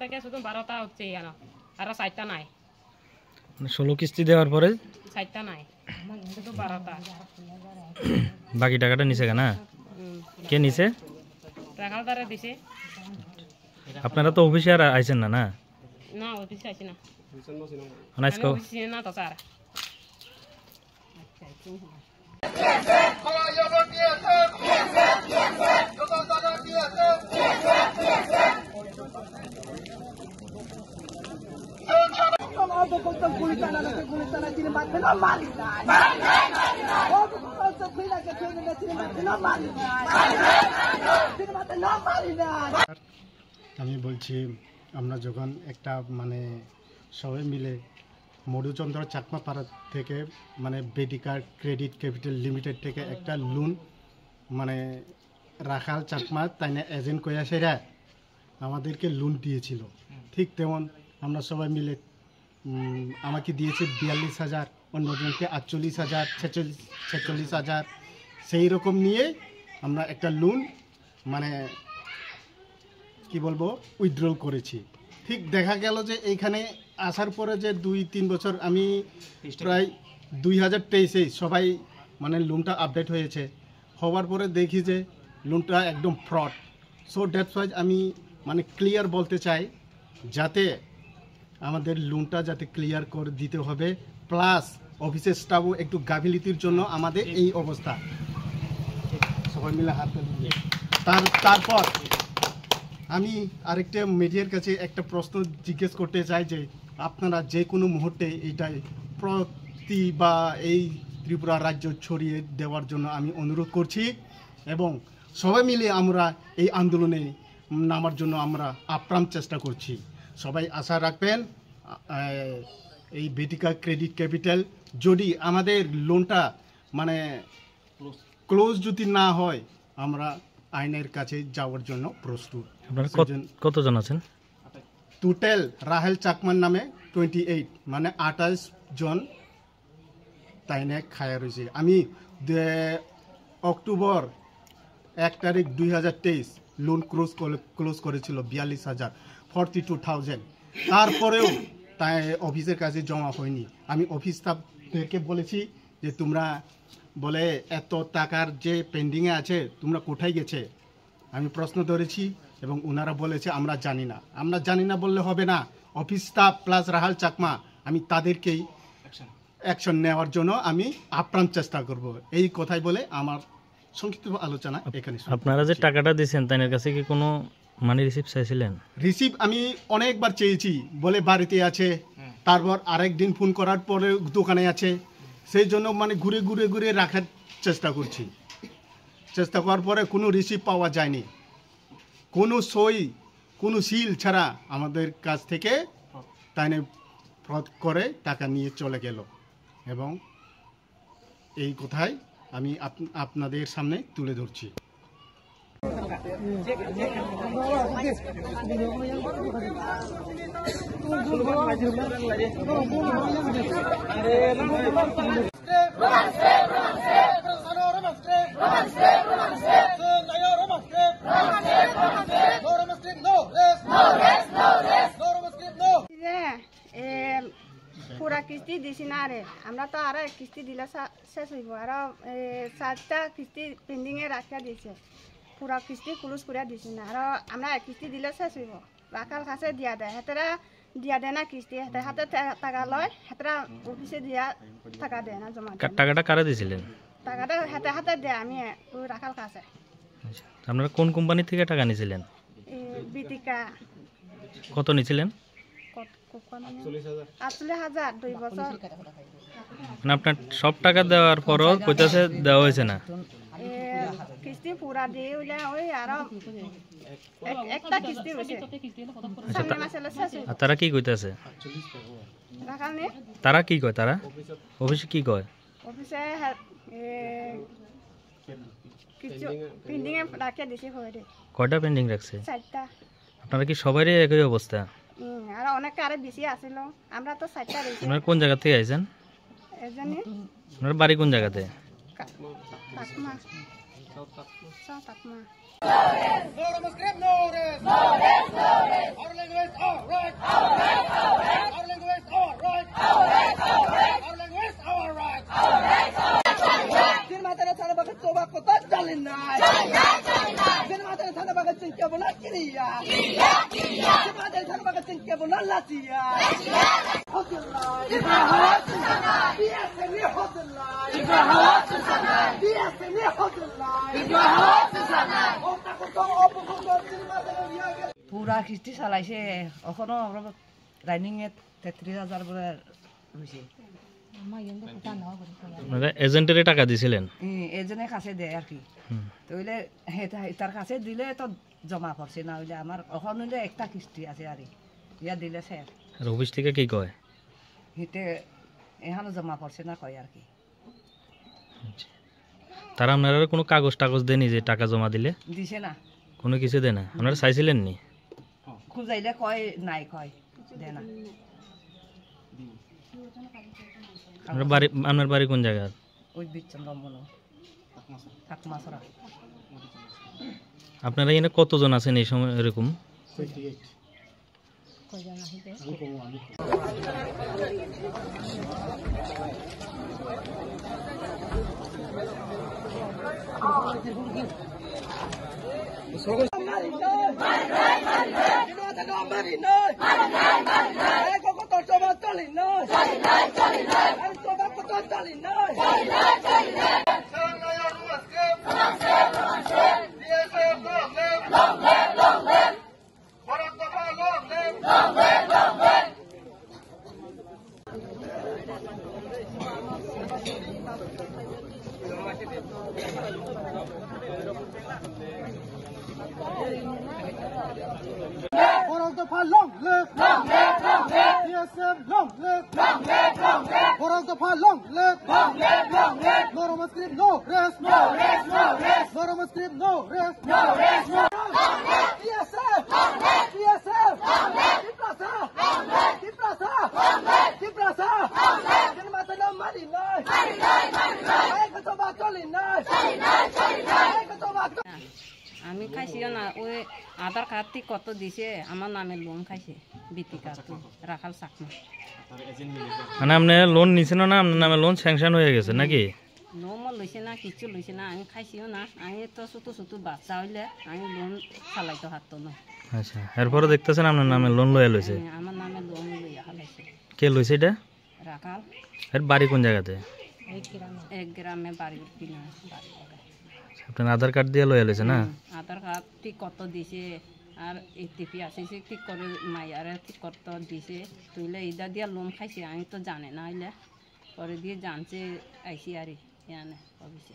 থেকে শুধু 12টা হচ্ছে এখানে, আর 4টা নাই। 16 কিস্তি দেওয়ার পরে 4টা নাই, শুধু 12টা। বাকি টাকাটা নিছে কেনা? কে নিছে? রাখালদারে দিছে। আপনারা তো অফিসে আর আইছেন না? না না, অফিসে আইছি না। আজকে অফিসে না তো স্যার। আমি বলছি, আমরা যখন একটা মানে সবাই মিলে মধুচন্দ্র চাকমাপাড়া থেকে মানে বেডিকা ক্রেডিট ক্যাপিটাল লিমিটেড থেকে একটা লোন মানে রাখাল চাকমা তাই না এজেন্ট কয়াসেরা আমাদেরকে লোন দিয়েছিল। ঠিক তেমন আমরা সবাই মিলে আমাকে দিয়েছে 42,000, অন্যজনকে 48,000, 46,000, সেই রকম নিয়ে আমরা একটা লোন মানে কি বলবো উইথড্রল করেছি। ঠিক দেখা গেল যে এইখানে আসার পরে যে 2-3 বছর আমি প্রায় 2023-এই সবাই মানে লোনটা আপডেট হয়েছে, হওয়ার পরে দেখি যে লোনটা একদম ফ্রড। সো দ্যাটস ওয়াই আমি মানে ক্লিয়ার বলতে চাই, যাতে আমাদের লোনটা যাতে ক্লিয়ার করে দিতে হবে, প্লাস অফিসের স্টাফও একটু গাফিলতির জন্য আমাদের এই অবস্থা। সবাই মিলে হাত দিয়ে তারপর আমি আরেকটা মিডিয়ার কাছে একটা প্রশ্ন জিজ্ঞেস করতে চাই যে আপনারা যে কোনো মুহূর্তে এইটাই প্রতি বা এই ত্রিপুরা রাজ্য ছড়িয়ে দেওয়ার জন্য আমি অনুরোধ করছি, এবং সবাই মিলে আমরা এই আন্দোলনে নামার জন্য আমরা আপ্রাণ চেষ্টা করছি। সবাই আশা রাখবেন এই বেটিকা ক্রেডিট ক্যাপিটাল যদি আমাদের লোনটা মানে ক্লোজ যদি না হয়, আমরা আইনের কাছে যাওয়ার জন্য প্রস্তুত। কতজন আছেন টোটাল? রাহেল চাকমার নামে 28, মানে 28 জন তাইনে খায়া রয়েছে। আমি অক্টোবর 1 তারিখ 2023 লোন ক্লোজ করেছিল 42,000, 42,000। তারপরেও তাই অফিসের কাছে জমা হয়নি। আমি অফিস স্টাফদেরকে বলেছি যে তোমরা বলে এত টাকার যে পেন্ডিংয়ে আছে তোমরা কোথায় গেছে, আমি প্রশ্ন ধরেছি এবং ওনারা বলেছে আমরা জানি না। আমরা জানি না বললে হবে না, অফিস স্টাফ প্লাস রাহাল চাকমা আমি তাদেরকেই অ্যাকশন নেওয়ার জন্য আমি আপ্রাণ চেষ্টা করব। এই কথাই বলে আমার সংক্ষিপ্ত আলোচনা এখানে। আপনারা যে টাকাটা দিয়েছেন তাদের কাছে কি কোনো মানি রিসিপ্ট চাইছিলেন? রিসিপ্ট আমি অনেকবার চেয়েছি, বলে বাড়িতে আছে, তারপর আরেকদিন ফোন করার পরে দোকানে আছে, সেই জন্য মানে ঘুরে ঘুরে ঘুরে রাখার চেষ্টা করছি। চেষ্টা করার পরে কোনো রিসিপ্ট পাওয়া যায়নি, কোনো সই কোনো সিল ছাড়া আমাদের কাছ থেকে তাই ফ্রড করে টাকা নিয়ে চলে গেল। এবং এই কথাই আমি আপনাদের সামনে তুলে ধরছি। পুরা কিস্তি দিছি না রে, আমরা তো আরো এক কিস্তি দিলে শেষ হইব, আরো 7টা কিস্তি পেন্ডিং এ রাখা দিয়েছে, পুরা কিস্তি ক্লোজ করে দিছি না, আরো আমরা এক কিস্তি দিলে শেষ হইব। রাখাল কাছে দিয়া দেয়, হেতরা দিয়া দেয় না কিস্তি, হাতে টাকা লয়, হেতরা অফিসে দিয়া টাকা দেয় না জমা। টাকাটা কারা দিয়েছিলেন? টাকাটা হাতে হাতে দেয় আমি ওই রাখাল কাছে। আপনারা কোন কোম্পানি থেকে টাকা নিয়েছিলেন? বিতিকা। কত নিয়েছিলেন? 48,000 2 বছর। মানে আপনার সব টাকা দেওয়ার পরও কইতাছে দেওয়া হয়েছে না? কিস্তি পুরা দিয়ে হইলে ওই আরো একটা কিস্তি হইছে। তারা কি কইতাছে? তারা কি কয়? তারা অফিসে কি কয়? অফিসে কিছু পেন্ডিং এ রাখে দিছে হইরে। কয়টা পেন্ডিং রাখছে? 4টা। আপনারা কি সবারই একই অবস্থা? আর অনেক আরে বেশি আছিল, আমরা তো 4টা রইছি। আপনারা কোন জায়গা থেকে আইছেন? এজন্য আপনার বাড়ি কোন জায়গাতে? Takma. Sao Takma. পুরা কিস্তি চালাইছে এখনো রানিং এ 33,000 বলে হয়েছে। আপনারা এজেন্টের টাকা দিছিলেন? এজেন্টের কাছে দেয় আর কি, তো হইলে তার কাছে দিলে তো জমা পড়ছে না, হইলে আমার এখন হইলে একটা কিস্তি আছে আর ইয়া দিলে স্যার আর অফিস থেকে কি কয়? হিতে এখানে জমা পড়ছে না কয় আর কি। তারা আপনারা কোনো কাগজ টাগজ দেয়নি যে টাকা জমা দিলে? দিছে না, কোনো কিছু দেয় না? আপনারা চাইছিলেন নি? খুঁজাইলে কয় নাই, কয় দে না। আপনার বাড়ি কোন জায়গা? ওই বিচন্দ্র মনো ঠাকুমা সরা। আপনারা এখানে কতজন আছেন এই সময় এরকম? 28 long live, DSM, long live, Borosdorfa, long live, Norma script, no rest, Norma script, no rest, DSM, Kiprasa, Kinmatana Marinai, Aikatoba Tolinai, আমি খাইছিও না, ওই আধার কার্ডটি কত দিছে আমার নামে লোন খাইছে বিটি কার্ড রাখাল চাকমা। মানে আপনি লোন নিছেন না? আপনার নামে লোন স্যাংশন হয়ে গেছে নাকি? লোন লইছে না, কিছু লইছে না, আমি খাইছিও না। আমি তো ছোটো ছোটো বাচ্চা হইলে আমি লোন চালাইতে হারতো না। আচ্ছা, এরপরে দেখতেছেন আপনার নামে লোন লইয়া লইছে? আমার নামে লোন লইয়া হালাইছে। কে লইছে এটা? রাখাল। এর বাড়ি কোন জায়গাতে? এক গ্রামে বাড়ি কিনা বাড়ি। আপনার আধার কার্ড দিয়ে লইয়া লইছে না? আধার কার্ড ঠিক কত দিছে আর এটিপি আসিছে ঠিক করে মাইয়ারে ঠিক কত দিছে, তুইলে ইদা দিয়া লোন খাইছে। আমি তো জানে না, হইলে পরে দিয়ে জানছে আইসি আর ইয়ানে অফিসে।